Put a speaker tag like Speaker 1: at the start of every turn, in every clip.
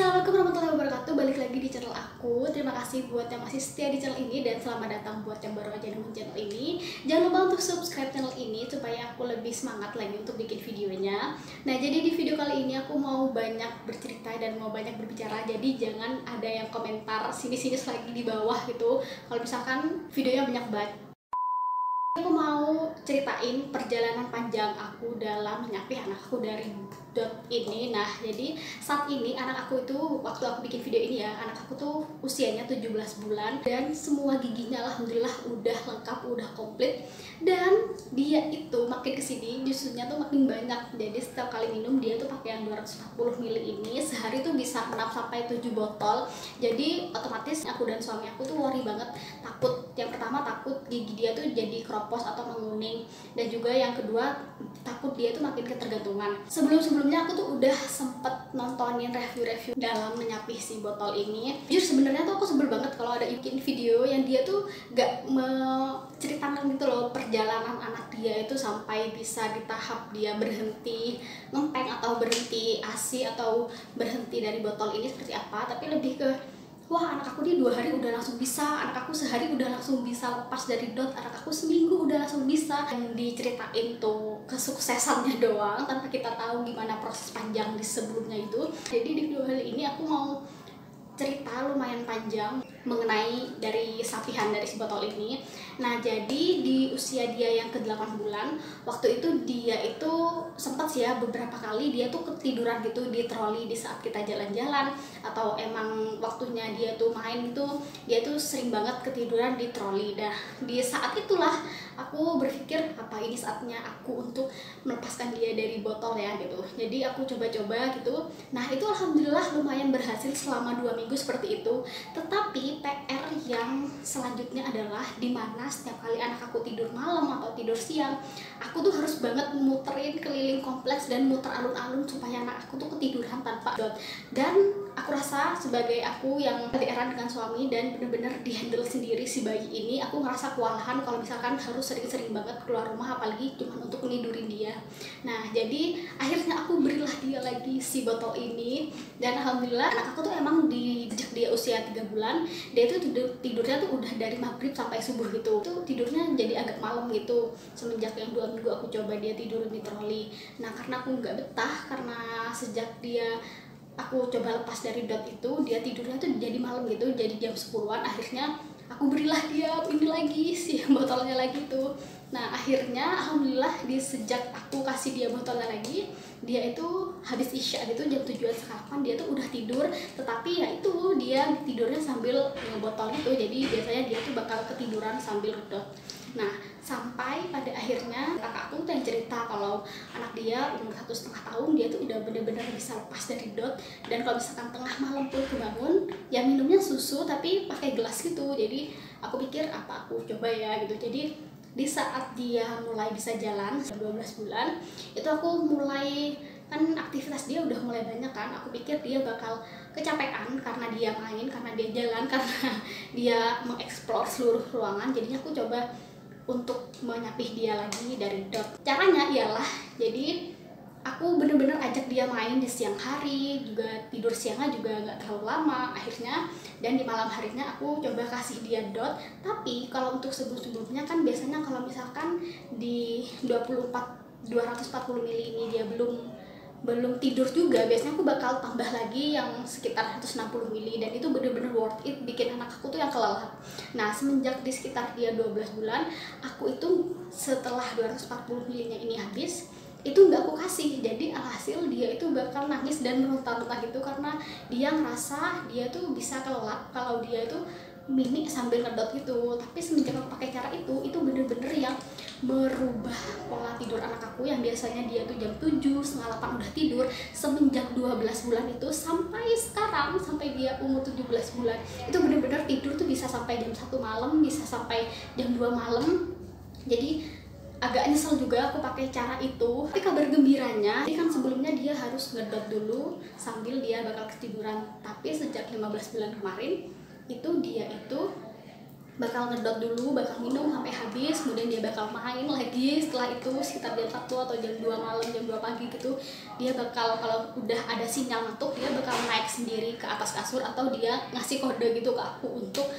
Speaker 1: Assalamualaikum warahmatullahi wabarakatuh. Balik lagi di channel aku. Terima kasih buat yang masih setia di channel ini, dan selamat datang buat yang baru aja nonton channel ini. Jangan lupa untuk subscribe channel ini supaya aku lebih semangat lagi untuk bikin videonya. Nah, jadi di video kali ini aku mau banyak bercerita dan mau banyak berbicara. Jadi jangan ada yang komentar sini-sini lagi di bawah gitu kalau misalkan videonya banyak banget. Aku mau ceritain perjalanan panjang aku dalam menyapih anak aku dari dot ini. Nah, jadi saat ini anak aku itu, waktu aku bikin video ini ya, anak aku tuh usianya 17 bulan dan semua giginya alhamdulillah udah lengkap, udah komplit. Dan dia itu makin kesini susunya tuh makin banyak. Jadi setiap kali minum dia tuh pakai yang 240 ml ini, sehari tuh bisa 6-7 botol. Jadi otomatis aku dan suami aku tuh worry banget, takut. Yang pertama takut gigi dia tuh jadi keropos atau menguning, dan juga yang kedua takut dia tuh makin ketergantungan. Sebelumnya aku tuh udah sempet nontonin review-review dalam menyapih si botol ini. Jujur sebenarnya tuh aku sebel banget kalau ada bikin video yang dia tuh gak menceritakan gitu loh perjalanan anak dia itu sampai bisa di tahap dia berhenti ngempeng atau berhenti ASI atau berhenti dari botol ini seperti apa, tapi lebih ke wah, anak aku di 2 hari udah langsung bisa, anak aku sehari udah langsung bisa lepas dari dot, anak aku seminggu udah langsung bisa. Yang diceritain tuh kesuksesannya doang tanpa kita tahu gimana proses panjang di sebelumnya itu. Jadi di video kali ini aku mau cerita lumayan panjang mengenai dari sapihan dari si botol ini. Nah, jadi di usia dia yang ke-8 bulan, waktu itu dia itu sempat sih ya beberapa kali dia tuh ketiduran gitu di troli di saat kita jalan-jalan, atau emang waktunya dia tuh main gitu, dia tuh sering banget ketiduran di troli. Nah, di saat itulah aku berpikir apa ini saatnya aku untuk melepaskan dia dari botol ya gitu. Jadi aku coba-coba gitu. Nah, itu alhamdulillah lumayan berhasil selama 2 minggu seperti itu. Tetapi PR yang selanjutnya adalah dimana setiap kali anak aku tidur malam atau tidur siang, aku tuh harus banget muterin keliling kompleks dan muter alun-alun supaya anak aku tuh ketiduran tanpa dot. Dan aku rasa sebagai aku yang LDR dengan suami dan bener-bener dihandle sendiri si bayi ini, aku ngerasa kewalahan kalau misalkan harus sering-sering banget keluar rumah, apalagi cuma untuk menidurin dia. Nah, jadi akhirnya aku berilah dia lagi si botol ini, dan alhamdulillah anak aku tuh emang sejak dia usia 3 bulan, dia tuh tidurnya tuh udah dari maghrib sampai subuh gitu. Tuh tidurnya jadi agak malam gitu semenjak yang 2 minggu aku coba dia tidur di troli. Nah, karena aku nggak betah, karena sejak aku coba lepas dari dot itu, dia tidurnya tuh jadi malam gitu, jadi jam 10-an. Akhirnya aku berilah dia ini lagi si botolnya lagi tuh. Nah, akhirnya alhamdulillah sejak aku kasih dia botolnya lagi, dia itu habis isya gitu jam 7-an sekapan dia tuh udah tidur. Tetapi ya itu dia tidurnya sambil botol gitu, jadi biasanya dia tuh bakal ketiduran sambil ngedot. Nah, sampai pada akhirnya kakak aku tuh yang cerita kalau anak dia umur 1,5 tahun dia tuh udah bener-bener bisa lepas dari dot, dan kalau misalkan tengah malam pun kebangun ya minumnya susu tapi pakai gelas gitu. Jadi aku pikir apa aku coba ya gitu. Jadi di saat dia mulai bisa jalan 12 bulan itu aku mulai, kan aktivitas dia udah mulai banyak kan, aku pikir dia bakal kecapean karena dia main, karena dia jalan, karena dia mengeksplor seluruh ruangan. Jadinya aku coba untuk menyapih dia lagi dari dot. Caranya ialah, jadi aku bener-bener ajak dia main di siang hari, juga tidur siangnya juga nggak terlalu lama akhirnya, dan di malam harinya aku coba kasih dia dot. Tapi kalau untuk sebelum-sebelumnya kan biasanya kalau misalkan di 240 ml ini dia belum tidur juga, biasanya aku bakal tambah lagi yang sekitar 160 ml, dan itu bener-bener worth it, bikin anak aku tuh yang kelelap. Nah, semenjak di sekitar dia 12 bulan, aku itu setelah 240 ml ini habis, itu nggak aku kasih. Jadi alhasil dia itu bakal nangis dan meronta-ronta gitu, karena dia ngerasa dia tuh bisa kelelap kalau dia itu mini sambil ngedot gitu. Tapi semenjak aku pakai cara itu bener-bener yang merubah pola tidur anak aku, yang biasanya dia tuh jam 7, setengah 8 udah tidur. Semenjak 12 bulan itu sampai sekarang, sampai dia umur 17 bulan, itu bener-bener tidur tuh bisa sampai jam 1 malam, bisa sampai jam 2 malam. Jadi agak nyesel juga aku pakai cara itu. Tapi kabar gembiranya, jadi kan sebelumnya dia harus ngedot dulu sambil dia bakal ketiduran. Tapi sejak 15 bulan kemarin itu dia itu bakal ngedot dulu, bakal minum sampai habis, kemudian dia bakal main lagi. Setelah itu sekitar jam 1 atau jam 2 malam, jam 2 pagi gitu, dia bakal, kalau udah ada sinyal ngantuk, dia bakal naik sendiri ke atas kasur atau dia ngasih kode gitu ke aku untuk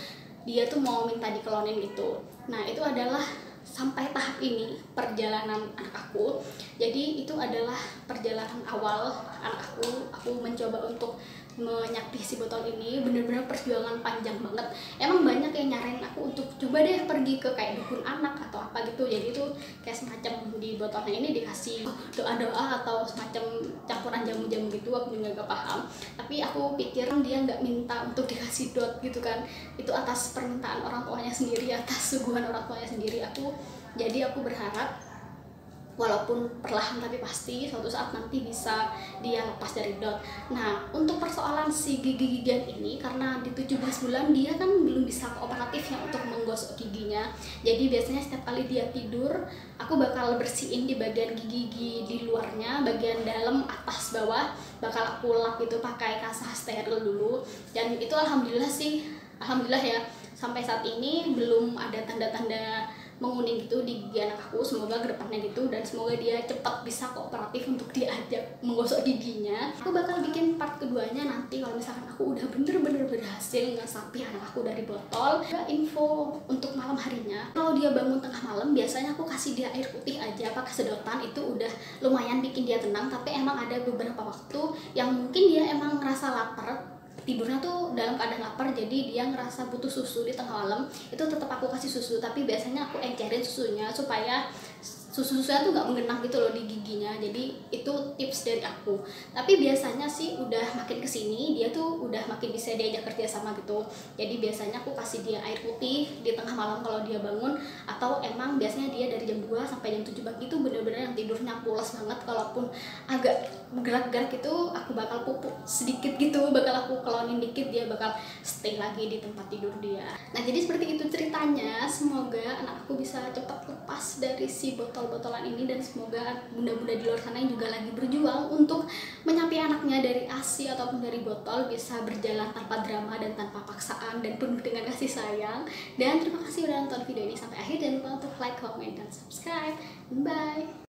Speaker 1: dia tuh mau minta dikelonin gitu. Nah itu adalah sampai tahap ini perjalanan anak aku. Jadi itu adalah perjalanan awal anak aku mencoba untuk menyakti si botol ini. Bener-bener perjuangan panjang banget. Emang banyak yang nyaranin aku untuk coba deh pergi ke kayak dukun anak atau apa gitu. Jadi itu kayak semacam di botolnya ini dikasih doa-doa atau semacam campuran jamu-jamu gitu. Aku juga gak paham, tapi aku pikir dia nggak minta untuk dikasih dot gitu kan. Itu atas permintaan orang tuanya sendiri, atas suguhan orang tuanya sendiri. Jadi aku berharap walaupun perlahan tapi pasti suatu saat nanti bisa dia lepas dari dot. Nah untuk persoalan si gigi-gigian ini, karena di 17 bulan dia kan belum bisa kooperatifnya untuk menggosok giginya. Jadi biasanya setiap kali dia tidur, aku bakal bersihin di bagian gigi di luarnya, bagian dalam, atas, bawah, bakal aku lap gitu pakai kasah steril dulu. Dan itu alhamdulillah ya, sampai saat ini belum ada tanda-tanda menguning gitu di gigi anak aku. Semoga kedepannya gitu, dan semoga dia cepat bisa kooperatif untuk diajak menggosok giginya. Aku bakal bikin part keduanya nanti kalau misalkan aku udah bener-bener berhasil ngesapi anak aku dari botol. Info untuk malam harinya, kalau dia bangun tengah malam, biasanya aku kasih dia air putih aja pakai sedotan. Itu udah lumayan bikin dia tenang. Tapi emang ada beberapa waktu yang mungkin dia emang ngerasa lapar, tidurnya tuh dalam keadaan lapar, jadi dia ngerasa butuh susu di tengah malam. Itu tetap aku kasih susu, tapi biasanya aku encerin susunya supaya susunya tuh nggak menggenang gitu loh di giginya. Jadi itu tips dari aku. Tapi biasanya sih udah makin kesini dia tuh udah makin bisa diajak kerja sama gitu. Jadi biasanya aku kasih dia air putih di tengah malam kalau dia bangun, atau emang biasanya dia dari jam 2 sampai jam 7 pagi itu bener-bener yang tidurnya pulas banget. Kalaupun agak gerak-gerak itu aku bakal pupuk sedikit gitu, bakal aku kelonin dikit, dia bakal stay lagi di tempat tidur dia. Nah jadi seperti itu ceritanya. Semoga anak aku bisa cepat lepas dari si botol-botolan ini, dan semoga bunda-bunda di luar sana yang juga lagi berjuang untuk menyapi anaknya dari ASI ataupun dari botol bisa berjalan tanpa drama dan tanpa paksaan dan penuh dengan kasih sayang. Dan terima kasih udah nonton video ini sampai akhir. Jangan lupa untuk like, comment, dan subscribe. Bye!